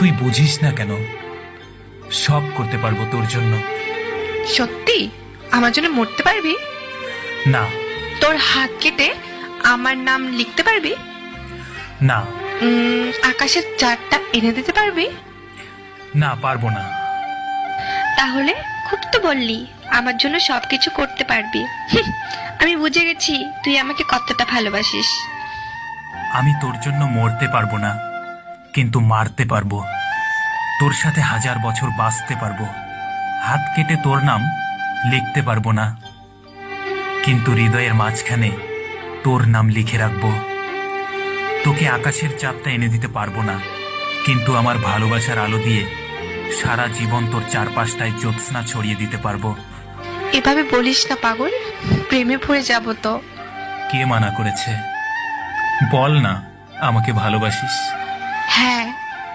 তুই বুঝিস না কেন? সব করতে পারবো তোর জন্য। সত্যি আমার জন্য মরতে পারবি? না। তোর হাত কেটে আমার নাম লিখতে পারবি? না। আকাশের চাঁদটা এনে দিতে পারবি? না, পারবো না। তাহলে খুব তো বললি আমার জন্য সবকিছু করতে পারবি। আমি বুঝে গেছি তুই আমাকে কতটা ভালোবাসিস। আমি তোর জন্য মরতে পারবো না, কিন্তু মারতে পারবো। তোর সাথে 1000 বছর বাঁচতে পারবো। হাত কেটে তোর নাম লিখতে পারবো না, কিন্তু হৃদয়ের মাঝখানে তোর নাম লিখে রাখবো। তোকে আকাশের চাঁদটা এনে দিতে পারবো না, কিন্তু আমার ভালোবাসার আলো দিয়ে সারা জীবন তোর চারপাশটায় জ্যোৎস্না ছড়িয়ে দিতে পারবো। এভাবে বলিস না পাগল, প্রেমে পড়ে যাব তো। কে মানা করেছে? বল না আমাকে ভালোবাসিস। হ্যাঁ,